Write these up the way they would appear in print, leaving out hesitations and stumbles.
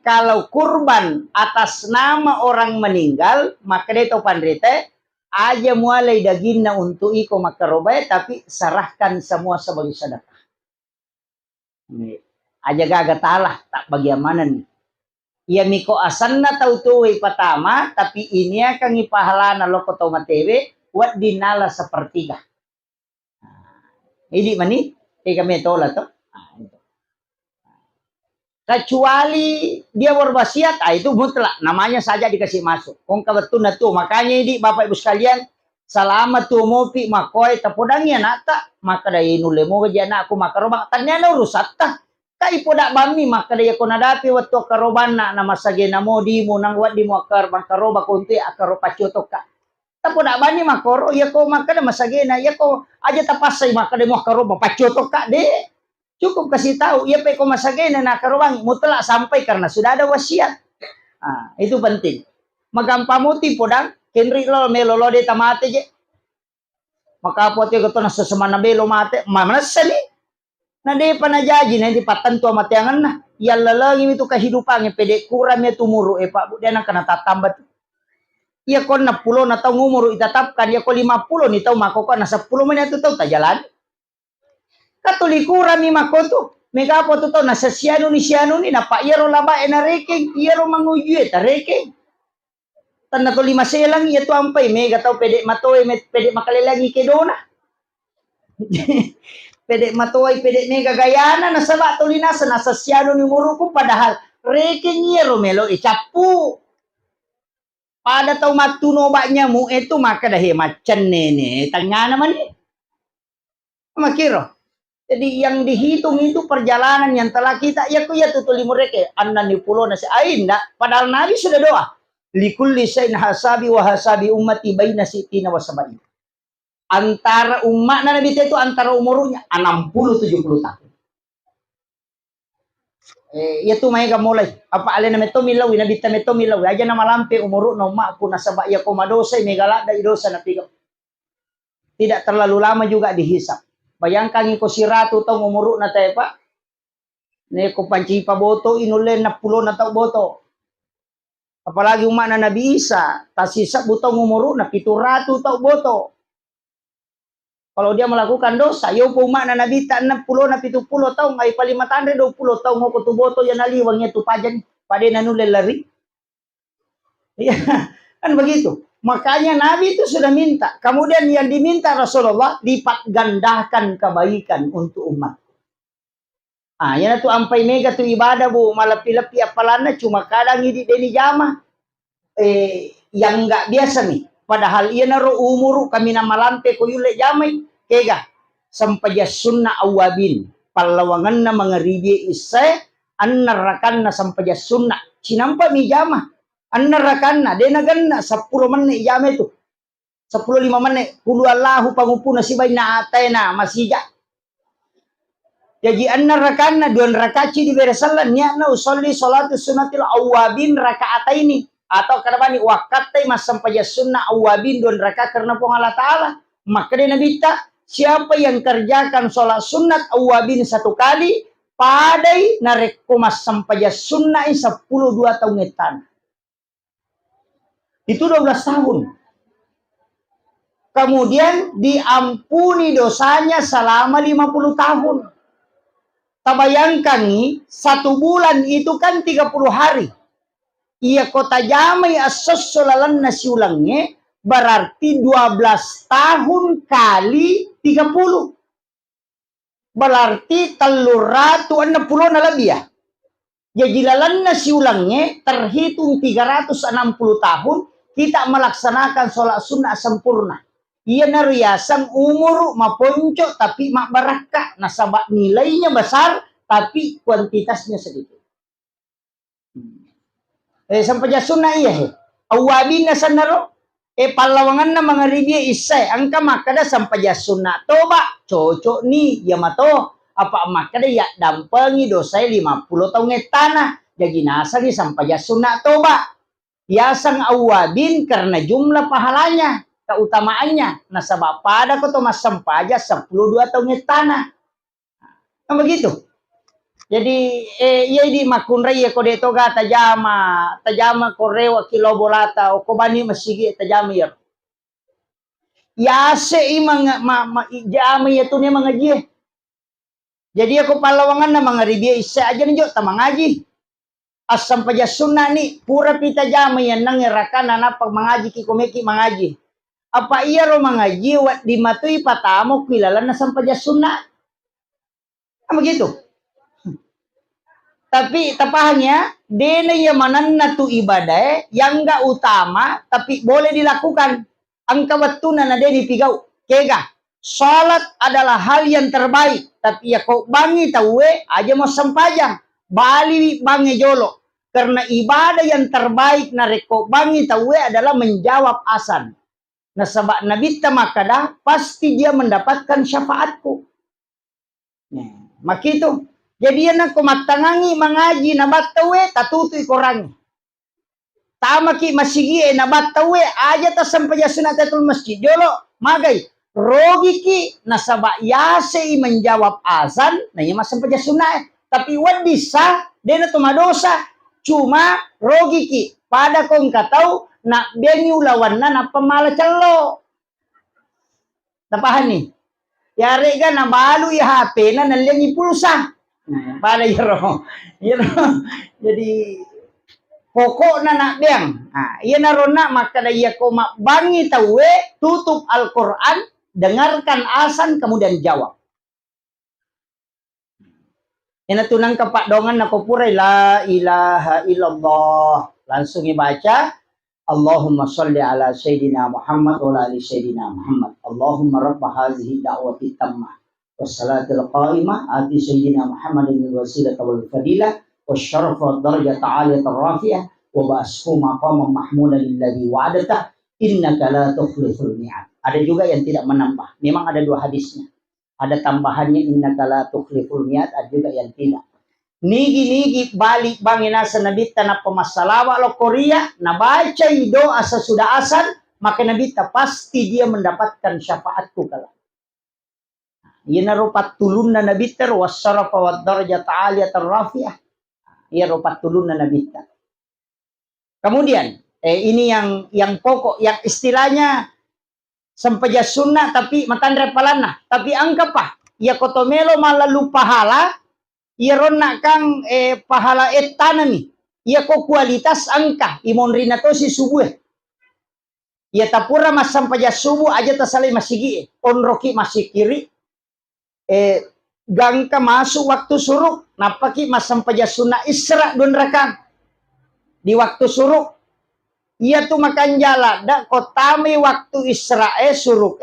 kalau kurban atas nama orang meninggal, maka dia tahu pandrite, aja mulai dagingnya untuk iko makarobai, tapi serahkan semua sebagai sedekah. Aja gagal talah, tak bagaimana nih. Ia miko asanna tahu tuwi pertama, tapi ini akan ipahalana loko tau matewe, wat dinala sepertiga. Ini mani, kami tolak tuh. Kecuali dia berwasiat, itu mutlak. Namanya saja dikasih masuk. Kong kebetulan tuh, makanya ini Bapak Ibu sekalian, selama tuh mopi makoi tapodangnya nata, maka dari nulemu aja aku makarobang. Ternyata urusat tah. Kai podak bami maka dia konadapi waktu karobana nama sagena modi munang wat di muakar makaroba kunti akaro pacotoka. Tapodak bami makoro ya ko maka nama sagena ya ko aja tapasai maka dia muakaroba pacotoka de. Cukup kasih tahu ya pe ko masagena na karobang mutlak sampai karena sudah ada wasiat. Itu penting. Magampamuti podang kenri lo melolo de tamate je. Maka pote ko to na sesemana belo mate mana sali. Nah dia panajaji nanti patentu amat yangan nah yang lagi itu kehidupannya pedek kuramnya tumuru pak bu dia nak kena tatambat iya kon na pulo na tau ngumuru itatapkan ya ko 50 nih tau mako kan na 10 menit itu tau tak jalan katuli kurami mako tu mega po tu tau na sesianu ni na pak iya ro laba ena reking iya ro manguju eta reking tan na to 5 selang iya tu ampai mega tau pedek matoy pedek makalelangi kedona pedek matoy pedek mega gayana na sabak tulinasa na sasyano ni muruku padahal reking iya romelo icapu pada tau matuno baknya mu itu maka dah macan nene tanya naman ni makiro jadi yang dihitung itu perjalanan yang telah kita ya ku ya tutuli mureke anna ni pulo na si ainda padahal nabi sudah doa likulli syai'in hasabi wa hasabi ummati baina sitina wa sabai antara umat Nabi itu antara umurnya 60-70 tahun. Itu mereka mulai apa alena meto milaw Nabi meto milaw aja nama lampe umur no mak pun nasabak ya koma dosa megala da dosa na pigo. Tidak terlalu lama juga dihisap. Bayangkan iko siratu tong umur na tayo pak. Ne ko panci pa boto inulen na pulo na tao boto. Apalagi umat na Nabi Isa tasisap butong umur na 700 tao boto. Kalau dia melakukan dosa, yo umat na Nabi ta 60 na 70 tahun, ay palimatandre 20 tahun mo kutuboto yan naliwang niya tupajan, pade nanulel lari. Ya, kan begitu. Makanya Nabi itu sudah minta. Kemudian yang diminta Rasulullah lipat gandakan kebaikan untuk umat. Yan tu ampai mega tu ibadah bu malapi-lapi apalana cuma kadang ini deni jama yang enggak biasa nih. Padahal ia naro umuru kami nama lampe ko yule jamai kega sampaja sunna awabin palawangan na mga ribi isay annarakan na sampaja sunna sinampa mi jama annarakan na denagan na 10 menit jama itu 10-5 menit kulu Allahu pangupuna sibay na atay na masija jadi annarakan na 2 rakaci di beresalan niya na usolli salatu sunnatil awabin rakaat ini atau karena wakat teh mas sampai sunnah awabin 2 rakaat karena Allah Ta'ala maka dia Nabi tak siapa yang kerjakan sholat sunat awabin 1 kali padai narek mas sampai sunnah 10 2 tahun etan itu 12 tahun kemudian diampuni dosanya selama 50 tahun tabayangkan nih 1 bulan itu kan 30 hari ia kota jamai asos solalan nasi ulangnya berarti 12 tahun kali 30 berarti 360 na lebih ya jadi lalan nasi ulangnya terhitung 360 tahun kita melaksanakan sholat sunnah sempurna ia nariasan umur maponco tapi mak barakah nasabak nilainya besar tapi kuantitasnya sedikit sampai sunnah iya awabin na sanaro palawangan na mga ribya isay angka makada sampai sunnah toba cocok ni yamato apa makada ya dampangi dosay 50 tahun tanah jadi nasa ni sampai sunnah toba yasang awabin karena jumlah pahalanya keutamaannya nasabak pada ko to mas sampai 10 2 tahun tanah begitu Jadi iya di makunray ko dito ga tajama korewa kilobolata o kobani masigi tajama yer. Yase i jama itu ni mga ji. Jadi ako palawangan na mga ribya isa aja ninyo tamang ngaji. Asam paja sunna ni pura pita jama yan nangirakan na pag mangaji ki kumiki mangaji. Apa iya ro mangaji wat di matui patamo kilala na sampaja sunna. Begitu. Tapi tapahannya, dena yamanan na tu ibadah yang enggak utama, tapi boleh dilakukan. Angka watuna na deni pigau. Kega, salat adalah hal yang terbaik. Tapi ya kau bangi tawe, aja mau sempajang. Bali bangi jolo. Karena ibadah yang terbaik na reko bangi tawe adalah menjawab azan. Nah sebab Nabi tamakada, pasti dia mendapatkan syafaatku. Nah, makitu. Jadi yan ako matangangi mangaji na batawe tatutoy korangi. Tama ki masigi na batawe aja ta sampaya sunatatul masjid. Jolo magay rogi ki nasaba yase menjawab azan na yung masampaya sunat. Tapi wad bisa dena tumadosa cuma rogi ki pada kong kataw na bengi ulawan na pamala calo. Tapahan ni. Yari ka na balo ihate na nalyang ipulsa. Nah, pada yero. Jadi pokok na nak biang. Nah, iya narona maka daya ko bangi tawe tutup Al-Quran, dengarkan azan kemudian jawab. Ina tunang kapak dongan na purai la ilaha illallah. Langsung ibaca Allahumma salli ala Sayyidina Muhammad wa ala ali Sayyidina Muhammad. Allahumma rabba hazihi da'wati tammah. Wassalatul qa'imah ati sayyidina Muhammadin wasilah wal fadilah wasyaraf wad darajat aliyat rafi'ah wa ba'ashu maqaman mahmudan alladhi wa'adata innaka la tukhliful mi'ad. Ada juga yang tidak menambah. Memang ada dua hadisnya. Ada tambahannya innaka la tukhliful mi'ad, ada juga yang tidak. Nigi balik bangina sa nabita na pamasalawa lo Korea na baca doa sesudah asan maka nabita pasti dia mendapatkan syafaatku kala. Ia rupat tulun na nabiter wassarafa wad darajat aliyat rafi'ah. Ia rupat tulun na nabiter. Kemudian ini yang pokok yang istilahnya sampaja sunnah tapi matandre palana tapi angka pa ia kotomelo malalu pahala ia ronna kang pahala tanami ia ko kualitas angka imon rinato si subuh ia tapura mas sampaja subuh aja tasalai masigi onroki masih kiri gangka masuk waktu suruk napaki masam paja sunnah isra don rakang di waktu suruk ia tuh makan jala dak kotami waktu isra suruk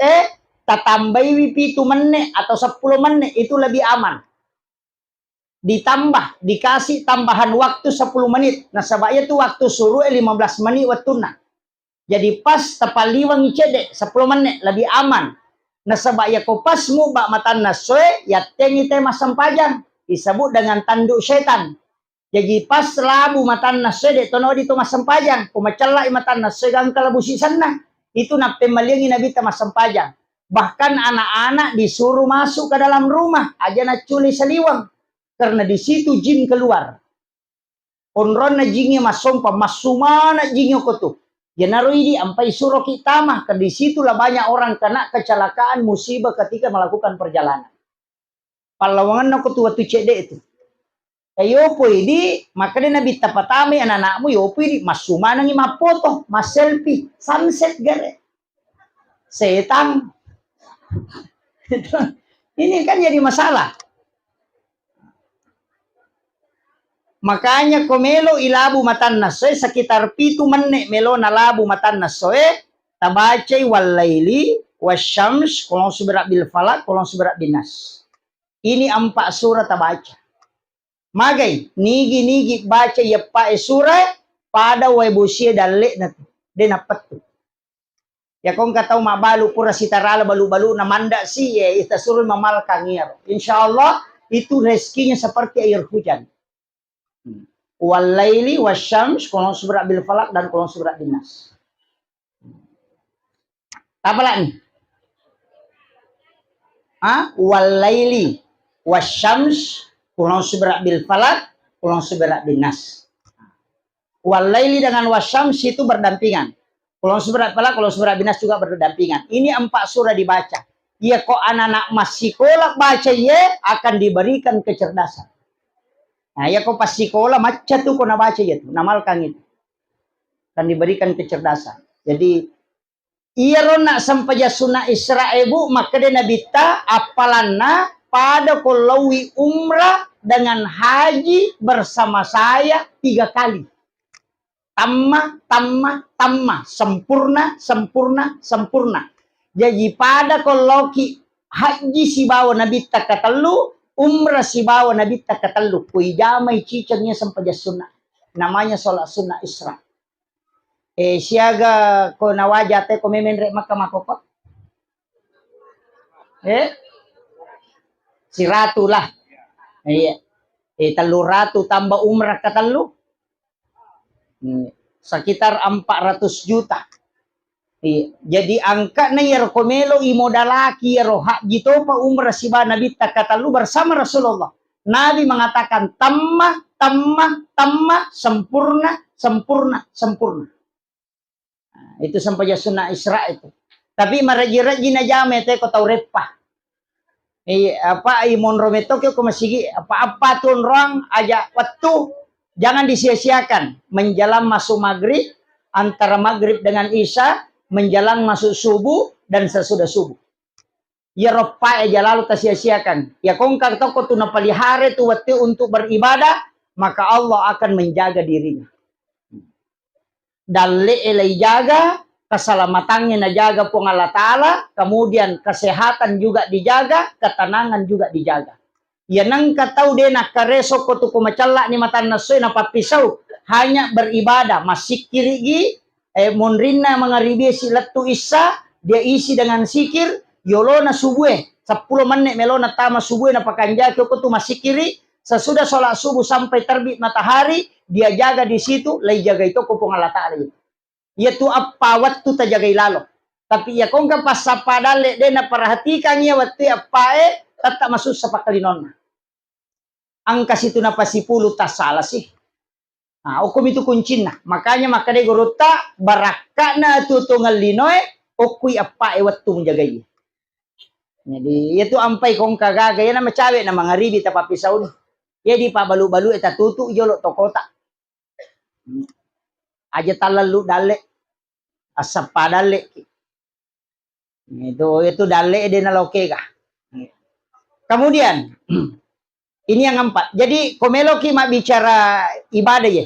tatambai wipi tu menit atau 10 menit itu lebih aman ditambah dikasih tambahan waktu 10 menit nah sebabnya tuh waktu suruk 15 menit waktuna jadi pas tapaliwang icede 10 menit lebih aman. Nah sebab ya ko pas mu bak matan nasoe ya tengi te masampajang disebut dengan tanduk setan. Jadi pas labu matan nasoe de tono di to masampajang kumacala matan nasoe gang kalabusi sana itu na pemalingi nabi ta masampajang. Bahkan anak-anak disuruh masuk ke dalam rumah aja na culi saliwang karena di situ jin keluar. Onron na jinnya masompa masumana jinnya ko tuh. Jenaro ini ampai suruh kita mah ke disitulah banyak orang kena kecelakaan musibah ketika melakukan perjalanan. Palawangan aku tua tu cede itu. Yopo ini makanya nabi tapatame anak-anakmu yopo ini masumana ngi mapoto, mas selfie, sunset gare. Setan. Ini kan jadi masalah. Makanya komelo ilabu matan nasoe sekitar 7 menit melo na labu matan nasoe tabacay walaili wasyams kolong suberak bil falak kolong suberak binas. Ini 4 surah tabaca. Magay nigi baca ya pa surah pada waibusia dalek na de napat tu. Ya kong kataw mabalu pura sitarala balu-balu na manda si ita suruh mamal kangir. Insyaallah itu rezekinya seperti air hujan. Walaili wasyams kolong suberak bil falak dan kolong suberak binas. Apa lagi? Walaili wasyams Kulon seberat bil falak, kulon seberat bin nas. Walaili dengan wasyamsi itu berdampingan. Kulon seberat falak, kulon seberat bin nas juga berdampingan. Ini 4 surah dibaca. Ya kok anak-anak masih sekolah baca ya akan diberikan kecerdasan. Nah, ya kok pas sekolah macam tuh kau nak baca ya tuh, namalkan itu. Akan diberikan kecerdasan. Jadi iya nak sampai sunnah Isra ibu maka dia Nabi ta apalana pada kolawi umrah dengan haji bersama saya 3 kali. Tamma, sempurna. Jadi pada koloki haji si bawa Nabi ta katelu, umrah si bawa Nabi ta katelu. Kui jamai cicangnya sampai sunnah. Namanya sholat sunnah Isra. Siaga ko nawajate ko memenrek makamakopot. Si ratu lah. Iya. 300 tambah umrah katelu. Sekitar 400 juta. Iya. Jadi angka na yaro komelo imodalaki yaro haji topa umrah si ba Nabi takatalu bersama Rasulullah. Nabi mengatakan tamma, sempurna. Itu sampai sunnah Isra itu. Tapi maraji-raji na jame te ko tau repah. Apa imon rometo ko masigi apa tuh orang aja waktu jangan disia-siakan menjelang masuk maghrib, antara maghrib dengan isya, menjelang masuk subuh dan sesudah subuh. Ya ropa aja lalu sia-siakan. Ya kongkar toko tu napalihare tu waktu untuk beribadah, maka Allah akan menjaga dirinya. Dalle elai jaga, keselamatannya najaga pun Allah Ta'ala, kemudian kesehatan juga dijaga, ketenangan juga dijaga. Ya nang katau dia nak kareso ko tu kumacalla ni matan nasoy na papisau hanya beribadah masih kirigi monrina mengaribi silatu isa dia isi dengan sikir yolo na subuh 10 menit melona tama subuh na pakanja ko tu masih kiri sesudah sholat subuh sampai terbit matahari dia jaga di situ lai jaga itu ko Allah Ta'ala itu. Yaitu apa waktu terjaga ilalo. Tapi ya kong pas sapadale dia na perhatikan ya waktu apa tetap masuk sapakalinon. Angka situ na pasipulu tak salah sih. Nah, hukum itu kuncinya. Makanya dia guruta baraka na tutungal linoy okui apa waktu menjaganya. Jadi itu ampai kong kagagaya na macawe na mga ribi tapapisaw ni. Ya di pabalu-balu eta tutu jolo tokota. Aja talalu dale. Asap padale. Itu dale de naloke ka. Kemudian ini yang 4. Jadi komeloki mak bicara ibadah ya.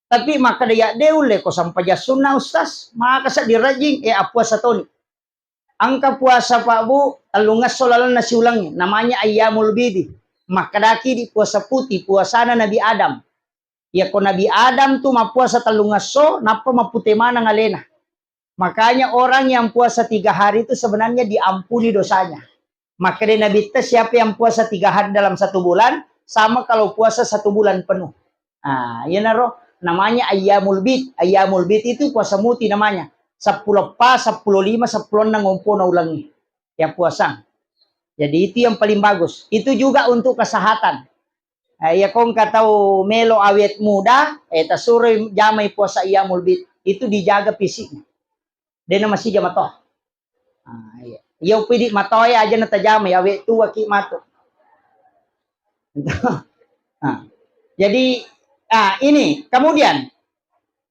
Tapi maka dia deule ko sampai sunnah ustaz, maka sa dirajing puasa toni. Angka puasa Pak Bu, talungas solalan nasi ulangnya, namanya Ayyamul Bidi. Maka daki di puasa putih, puasana Nabi Adam. Ya ko Nabi Adam tuh ma puasa talungas so, napa mapute mana ngalena. Makanya orang yang puasa 3 hari itu sebenarnya diampuni dosanya. Maka dia Nabi siapa yang puasa 3 hari dalam 1 bulan, sama kalau puasa 1 bulan penuh. Nah, ya naro, namanya Ayyamul Bid. Ayyamul Bid itu puasa muti namanya. 10 pas, 10 5, 10 ngumpul na ulangi. Ya puasa. Jadi itu yang paling bagus. Itu juga untuk kesehatan. Ya kong katau melo awet muda, tasure jamai puasa Ayyamul Bid. Itu dijaga fisiknya. Dia masih jamatoh. Iya. Yung pwede matoy aja na tajamay, awe tuwa ki mato. Jadi ini kemudian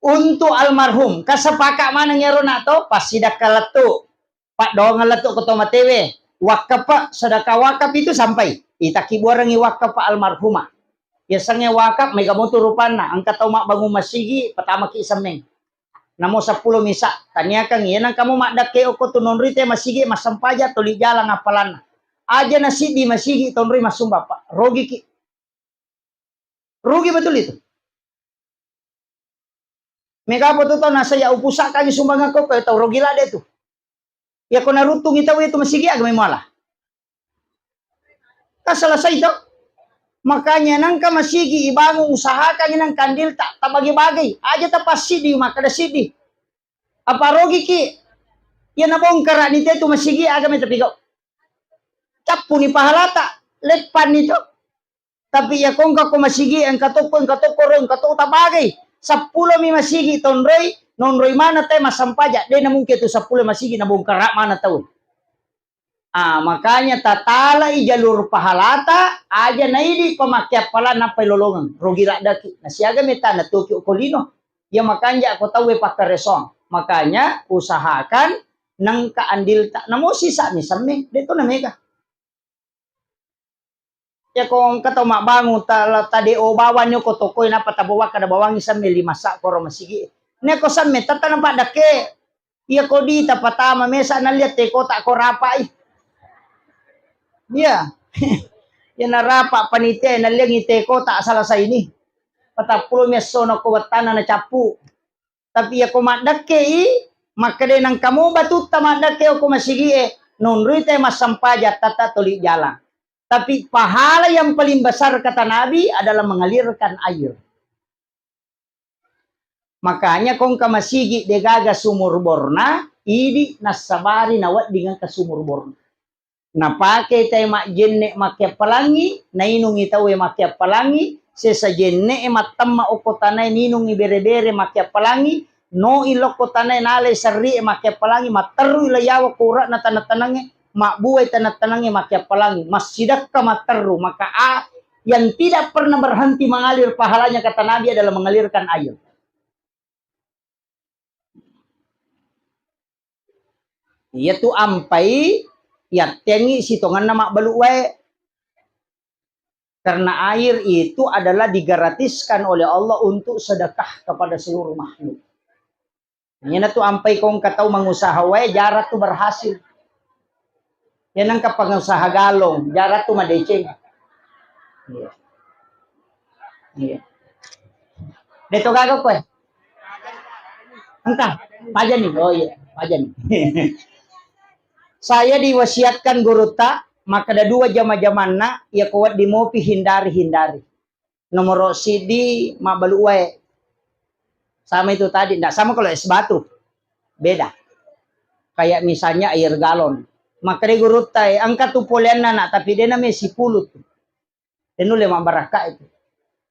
untuk almarhum kasapaka manang yaro na to pasidak kalatu. Pak do ngalato ko to matewe. Wakaf sedekah wakaf itu sampai itaki borang iwakaf almarhumah. Biasanya wakaf mega motor rupana angkat tau mak bangun masigi pertama ki isameng. Namo 10 misa tanya kang yan kamu mak dake oko tunon rite masigi masampaja toli jalan apalan aja nasi di masigi tonri masum bapak rugi betul itu mega apa tuh nasa ya upusa kanya sumbang ako kayo tau rugi lade tuh ya ko narutung itaw itu masigi agam malah selesai itu makanya nangka masigi ibangun usahakan nang kandil tak bagi-bagi aja tapas sidi maka ada sidi apa rogi ki ya nabongkar ni tetu masigi agam tapi kau capu ni pahala tak lepan itu Tapi ya kung ka kumasigi ang katoko tabagay. 10 mi masigi tonroy, nonroy mana tayo masampaja. Di na mungkin itu 10 masigi na bungkara mana tayo. Makanya tatala jalur pahalata aja na idi pamakyat pala na pailolongan. Rogira daki. Nasiaga meta na tukyo kolino. Ya makanya ako tawe pakaresong. Makanya usahakan nang kaandil ta. Namo sisa ni samme. Dito na mega. Ya kung kataw mabango tadi o bawan nyo ko tokoy na patabawa kada bawang isang milimasa koro masigi. Ne ko samme tatanang pa dake. Iya ko di tapatama mesa naliat te ko ta ko rapa eh. Iya. Yan narapa panite nalyang ite ko ta asala sa ini. Patapulo meso no ko watana na chapu. Tapi ya ko madake makade nang kamu batut tamadake ko masigi non rite masampaja tata tuli jalan. Tapi pahala yang paling besar kata Nabi adalah mengalirkan air. Makanya kung kamasigi degaga sumur borna, idi nasabari nawat dengan ke sumur borna. Napake tayo jenne makya palangi, nainungi tawe makya palangi, sesa jenne matamma okotanay ninungi bere-bere makya palangi, no ilokotanay nalay sari makya palangi, mataru ilayawa kura na tanatanangi, makbuhay tanatanangi makya palangi, masjidak ka mataru, maka yang tidak pernah berhenti mengalir pahalanya kata Nabi adalah mengalirkan air. Yaitu ampai ya tengi sitongan nama baluwe. Karena air itu adalah digratiskan oleh Allah untuk sedekah kepada seluruh makhluk. Ini tuh ampai kong katau mengusaha wae jarak tuh berhasil. Yan ang kapangusaha galong, jarak tuh madeceng. Iya. Iya. Dito gagaw ko eh. Angka, pajan nih. Oh iya, pajan. Saya diwasiatkan guru tak, maka ada 2 jama-jamanna, ya kuat di mopi hindari. Nomor CD, mabaluwe. Sama itu tadi, enggak sama kalau es batu. Beda. Kayak misalnya air galon. Maka di guru tak, angkat tuh polian anak, tapi dia namanya si pulut. Dia nulis baraka itu.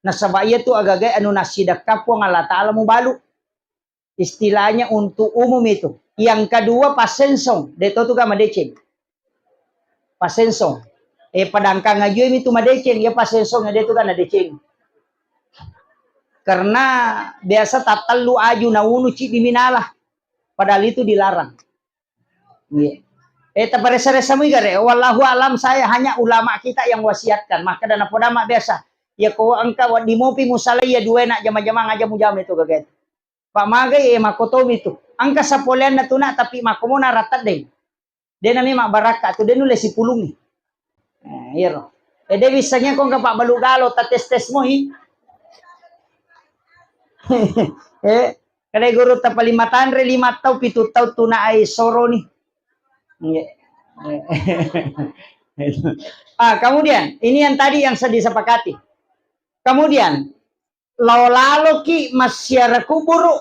Nah sabaya tuh agak-agak anu nasidakap po ng Allah Ta'ala mo balu. Istilahnya untuk umum itu. Yang kedua pasensong. Dito tuh ka madeceng. Pasensong. Padangka ngayon itu madeceng. Ya pasensong nga dito ka nadeceng. Karena biasa tatalu aju na uno ci diminalah. Padahal itu dilarang. Yeah. Taparesa-resa mo igare. Wallahu alam, saya hanya ulama kita yang wasiatkan. Maka dana podama biasa. Ya ko angka di mopi musalay ya 2 na jama-jama ngaja mo jam itu gaget. Pamagay makotom itu. Angka sa polian na tuna tapi makomo na ratat din. Dia nami mabaraka to din ule si pulungi. Hero. De bisanya kung kapak balugalo tates-tes mo hi. Kada guru ta palimatan re 5 taw 7 taw tuna ay soro ni. Kemudian ini yang tadi yang saya disepakati. Kemudian lalu ki masyarakat kuburu.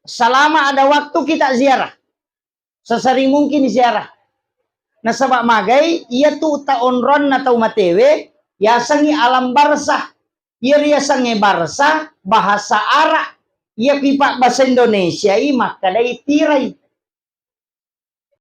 Selama ada waktu kita ziarah. Sesering mungkin ziarah. Nah sabak magay, iya tu taonron na tau matewe, yasangi alam barsah. Iya sangi barsah, bahasa Arab. Iya pipa bahasa Indonesia, maka dari tirai.